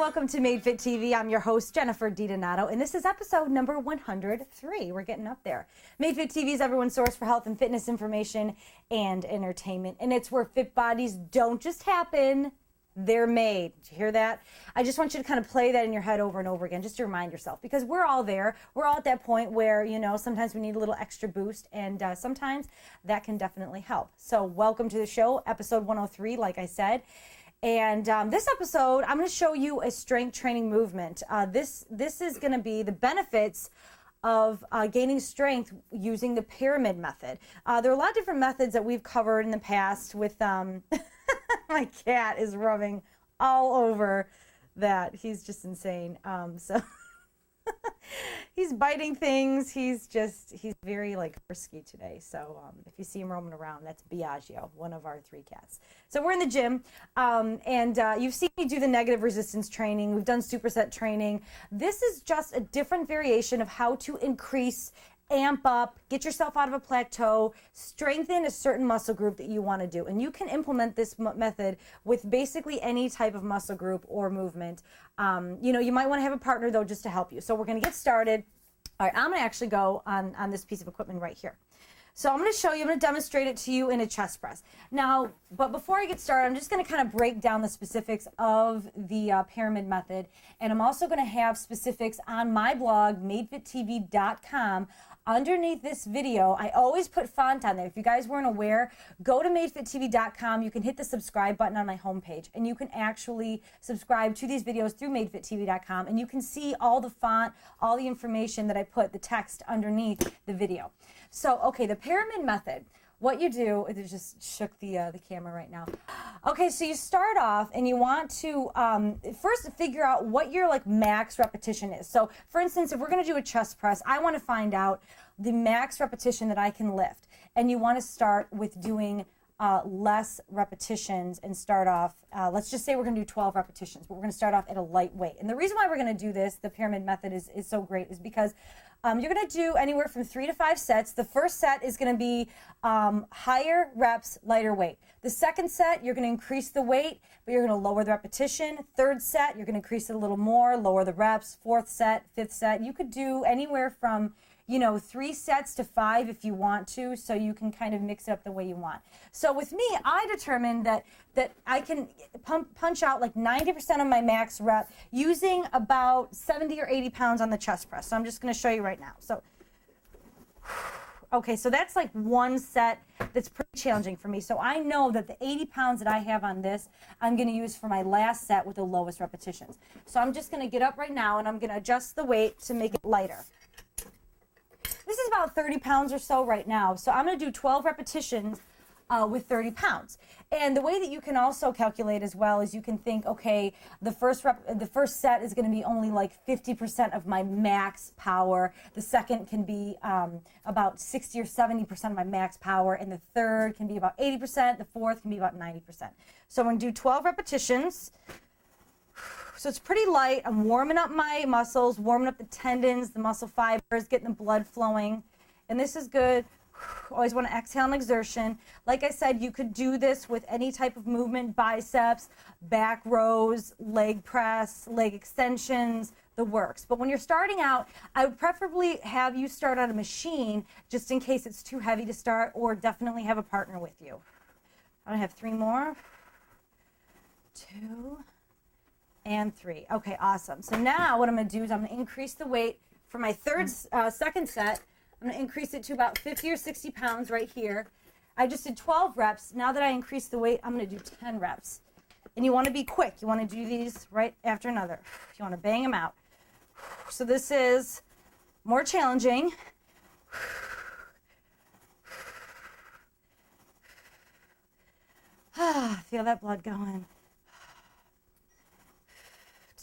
welcome to MadeFitTV. I'm your host, Jennifer DiDonato, and this is episode number 103. We're getting up there. MadeFitTV is everyone's source for health and fitness information and entertainment, and it's where fit bodies don't just happen, they're made. Did you hear that? I just want you to kind of play that in your head over and over again, just to remind yourself, because we're all there. We're all at that point where, you know, sometimes we need a little extra boost, and sometimes that can definitely help. So welcome to the show, episode 103, like I said. And this episode, I'm going to show you a strength training movement. This is going to be the benefits of gaining strength using the pyramid method. There are a lot of different methods that we've covered in the past with, my cat is rubbing all over that. He's just insane. So he's biting things. He's very like frisky today. So if you see him roaming around, that's Biagio, one of our 3 cats. So we're in the gym, and you've seen me do the negative resistance training. We've done superset training. This is just a different variation of how to increase, amp up, get yourself out of a plateau, strengthen a certain muscle group that you want to do. And you can implement this method with basically any type of muscle group or movement. You know, you might want to have a partner though, just to help you. So we're going to get started. All right, I'm going to actually go on this piece of equipment right here. So I'm going to show you, I'm going to demonstrate it to you in a chest press. Now, but before I get started, I'm just going to kind of break down the specifics of the pyramid method. And I'm also going to have specifics on my blog, MadeFitTV.com. Underneath this video, I always put font on there. If you guys weren't aware, go to MadeFitTV.com. You can hit the subscribe button on my homepage, and you can actually subscribe to these videos through MadeFitTV.com, and you can see all the font, all the information that I put, the text underneath the video. So, okay, the pyramid method. What you do, it just shook the camera right now. Okay, so you start off and you want to first figure out what your like max repetition is. So for instance, if we're gonna do a chest press, I wanna find out the max repetition that I can lift. And you wanna start with doing less repetitions and start off, let's just say we're gonna do 12 repetitions, but we're gonna start off at a light weight. And the reason why we're gonna do this, the pyramid method is so great, is because you're going to do anywhere from 3 to 5 sets. The first set is going to be higher reps, lighter weight. The second set, you're going to increase the weight, but you're going to lower the repetition. Third set, you're going to increase it a little more, lower the reps. Fourth set, fifth set. You could do anywhere from, you know, 3 sets to 5 if you want to, so you can kind of mix it up the way you want. So with me, I determined that I can punch out like 90% of my max rep using about 70 or 80 pounds on the chest press. So I'm just going to show you right now. So, okay, so that's like one set that's pretty challenging for me. So I know that the 80 pounds that I have on this, I'm going to use for my last set with the lowest repetitions. So I'm just going to get up right now and I'm going to adjust the weight to make it lighter. This is about 30 pounds or so right now. So I'm going to do 12 repetitions with 30 pounds. And the way that you can also calculate as well is you can think, okay, the first set is going to be only like 50% of my max power. The second can be about 60 or 70% of my max power. And the third can be about 80%. The fourth can be about 90%. So I'm going to do 12 repetitions. So it's pretty light. I'm warming up my muscles, warming up the tendons, the muscle fibers, getting the blood flowing. And this is good. Always want to exhale on exertion. Like I said, you could do this with any type of movement, biceps, back rows, leg press, leg extensions, the works. But when you're starting out, I would preferably have you start on a machine just in case it's too heavy to start, or definitely have a partner with you. I have 3 more. 2 and 3. Okay, awesome. So now what I'm going to do is I'm going to increase the weight for my second set. I'm going to increase it to about 50 or 60 pounds right here. I just did 12 reps. Now that I increased the weight, I'm going to do 10 reps. And you want to be quick. You want to do these right after another. You want to bang them out. So this is more challenging. Feel that blood going.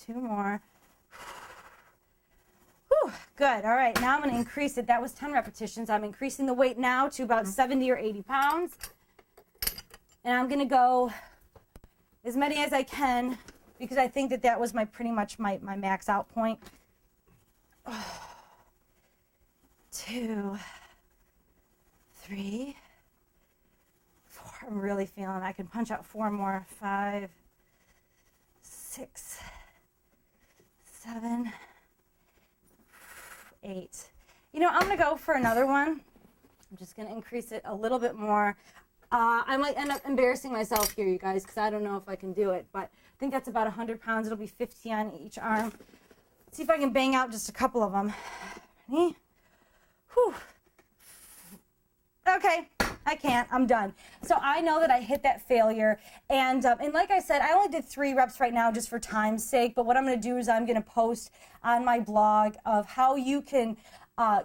2 more. Whew, good. All right, now I'm going to increase it. That was 10 repetitions. I'm increasing the weight now to about 70 or 80 pounds. And I'm going to go as many as I can because I think that was pretty much my max out point. 2, 3, 4. I'm really feeling I can punch out 4 more. 5, 6, 7, 8. You know, I'm going to go for another one. I'm just going to increase it a little bit more. I might end up embarrassing myself here, you guys, because I don't know if I can do it. But I think that's about 100 pounds. It'll be 50 on each arm. Let's see if I can bang out just a couple of them. Ready? Whew. Okay, I can't. I'm done. So I know that I hit that failure. And like I said, I only did 3 reps right now just for time's sake. But what I'm going to do is I'm going to post on my blog of how you can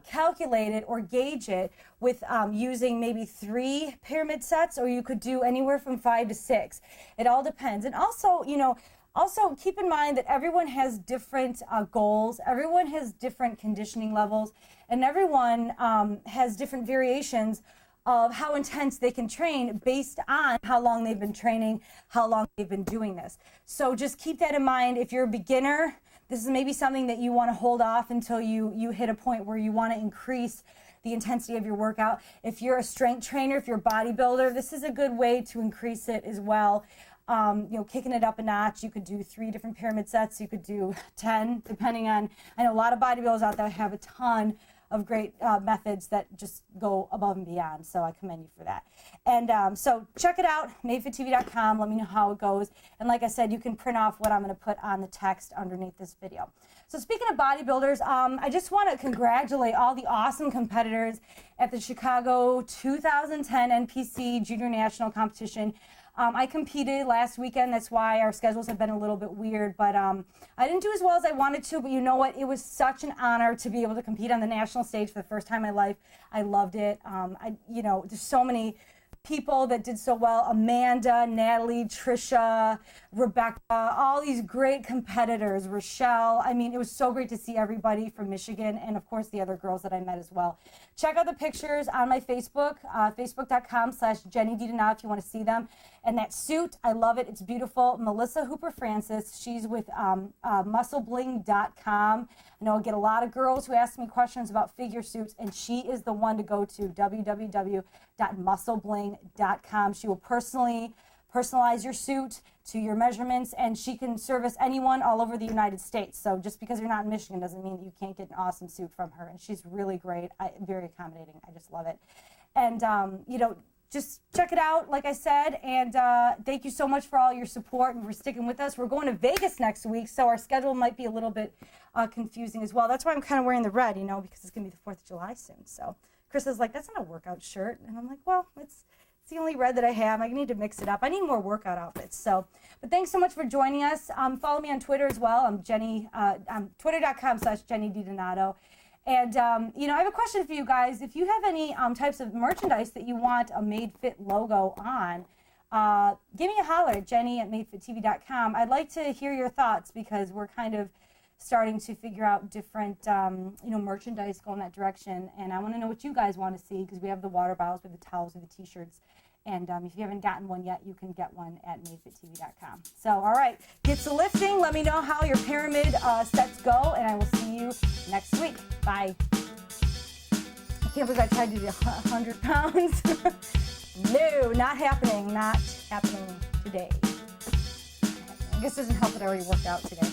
calculate it or gauge it with using maybe 3 pyramid sets, or you could do anywhere from 5 to 6. It all depends. And also, you know, also keep in mind that everyone has different goals. Everyone has different conditioning levels, and everyone has different variations of how intense they can train based on how long they've been training, how long they've been doing this. So just keep that in mind. If you're a beginner, this is maybe something that you want to hold off until you hit a point where you want to increase the intensity of your workout. If you're a strength trainer, if you're a bodybuilder, this is a good way to increase it as well. You know, kicking it up a notch. You could do 3 different pyramid sets. You could do 10, depending on, I know a lot of bodybuilders out there have a ton of great methods that just go above and beyond. So I commend you for that. And so check it out, MadeFitTV.com. Let me know how it goes. And like I said, you can print off what I'm going to put on the text underneath this video. So speaking of bodybuilders, I just want to congratulate all the awesome competitors at the Chicago 2010 NPC Junior National Competition. I competed last weekend. That's why our schedules have been a little bit weird, but I didn't do as well as I wanted to, but you know what? It was such an honor to be able to compete on the national stage for the first time in my life. I loved it. You know, there's so many people that did so well. Amanda, Natalie, Trisha, Rebecca, all these great competitors, Rochelle. I mean, it was so great to see everybody from Michigan, and of course the other girls that I met as well. Check out the pictures on my Facebook, facebook.com/JennyDiDonato if you want to see them. And that suit, I love it. It's beautiful. Melissa Hooper Francis, she's with musclebling.com. I know I get a lot of girls who ask me questions about figure suits, and she is the one to go to, www.musclebling.com. She will personalize your suit to your measurements, and she can service anyone all over the United States. So just because you're not in Michigan doesn't mean that you can't get an awesome suit from her. And she's really great, very accommodating. I just love it. And, you know, just check it out, like I said, and thank you so much for all your support and for sticking with us. We're going to Vegas next week, so our schedule might be a little bit confusing as well. That's why I'm kind of wearing the red, you know, because it's going to be the 4th of July soon. So Chris is like, that's not a workout shirt. And I'm like, well, it's the only red that I have. I need to mix it up. I need more workout outfits. So, but thanks so much for joining us. Follow me on Twitter as well. I'm Jenny, twitter.com/JennyDiDonato. And, you know, I have a question for you guys. If you have any types of merchandise that you want a MadeFit logo on, give me a holler at Jenny@MadeFitTV.com. I'd like to hear your thoughts because we're kind of starting to figure out different, you know, merchandise going that direction. And I want to know what you guys want to see because we have the water bottles, we have the towels, we have the T-shirts. And if you haven't gotten one yet, you can get one at MadeFitTV.com. So, all right, get to lifting. Let me know how your pyramid sets go, and I will see you next week. Bye. I can't believe I tried to do 100 pounds. No, not happening. Not happening today. I guess it doesn't help that I already worked out today.